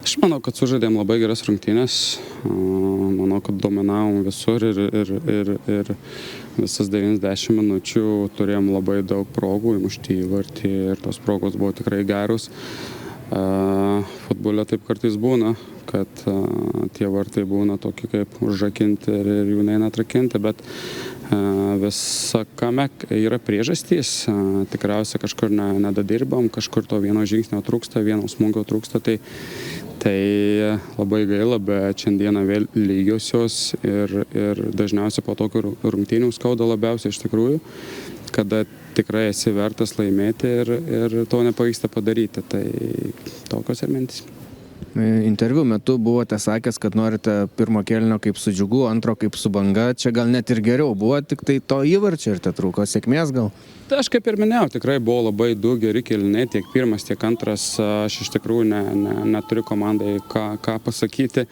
Aš manau, kad sužaidėm labai geras rungtynės. Manau, kad dominavom visur ir visas 90 minučių turėjom labai daug progų įmušti įvartį ir tos progos buvo tikrai gerus. Futbole taip kartais būna, kad tie vartai būna tokie kaip užrakinti ir jų neina atrakinti, bet visa kame yra priežastys. Tikriausiai kažkur nedadirbam, kažkur to vieno žingsnio trūksta, vieno smūgio trūksta, tai labai gaila, bet šiandieną vėl lygiosios ir dažniausiai po tokių rungtynių skauda labiausiai iš tikrųjų, kada tikrai esi vertas laimėti ir to nepavyksta padaryti. Tai tokios ir mintys. Interviu metu buvote sakęs, kad norite pirmo kėlinio kaip su Džiugu, antro kaip su Banga. Čia gal net ir geriau buvo, tik tai to įvarčio ir tetrūko sėkmės gal. Tai aš kaip ir minėjau, tikrai buvo labai du geri kėliniai, tiek pirmas, tiek antras. Aš iš tikrųjų neturiu komandai ką pasakyti,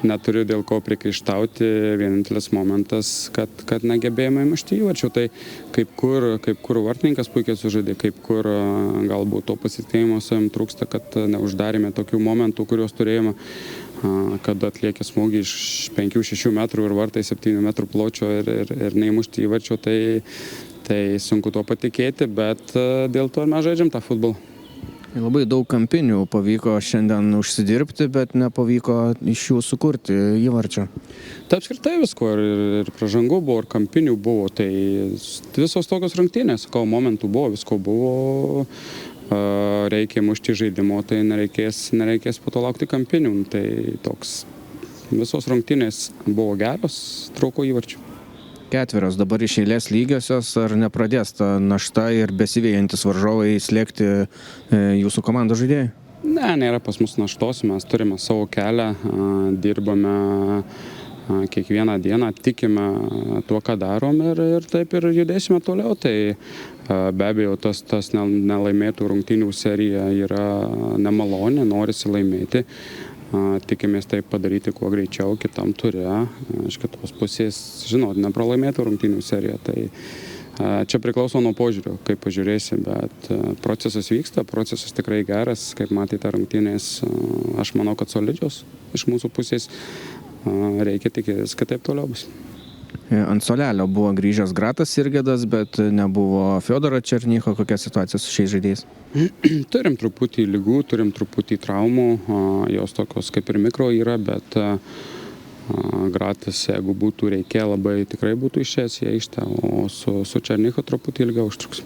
neturiu dėl ko priekaištauti. Vienintelis momentas, kad negebėjome įmušti įvarčių. Tai kaip kur vartininkas puikiai sužaidė, kaip kur galbūt to pasitikėjimo savim trūksta, kad neuždarėme tokių momentų, kuriuos turėjome, kad atliekė smūgį iš 5-6 metrų ir vartai 7 metrų pločio ir neįmušti įvarčio. Tai sunku to patikėti, bet dėl to mes žaidžiam tą futbolą. Labai daug kampinių pavyko šiandien užsidirbti, bet nepavyko iš jų sukurti įvarčio. Tai apskritai visko ir pražangų buvo, ir kampinių buvo. Tai visos tokios rungtynės, momentų buvo, visko buvo. Reikia mušti žaidimo, tai nereikės po to laukti kampinių. Tai toks visos rungtynės buvo geros, trūko įvarčių. Ketverios dabar iš eilės lygiosios, ar nepradės ta našta ir besivėjantis varžovai slėgti jūsų komandos žaidėjai? Ne, nėra pas mus naštos, mes turime savo kelią, dirbame kiekvieną dieną, tikime tuo, ką darom ir taip ir judėsime toliau. Tai be abejo, tas nelaimėtų rungtynių serija yra nemaloni, norisi laimėti. Tikimės tai padaryti kuo greičiau kitam ture. Iš kitos pusės, žinot, nepralaimėtų rungtynių seriją. Tai čia priklauso nuo požiūrio, kaip pažiūrėsi, bet procesas vyksta, procesas tikrai geras, kaip matėte rungtynės, aš manau, kad solidžios iš mūsų pusės. Reikia tikėtis, kad taip toliau bus. Ant suolelio buvo grįžęs Gratas Sirgedas, bet nebuvo Fiodoro Černycho. Kokia situacija su šiais žaidėjais? Turim truputį ligų, turim truputį traumų, jos tokios kaip ir mikro yra, bet Gratas, jeigu būtų reikėję, labai tikrai būtų išėjęs į aikštę, o su Černycho truputį ilgiau užtruks.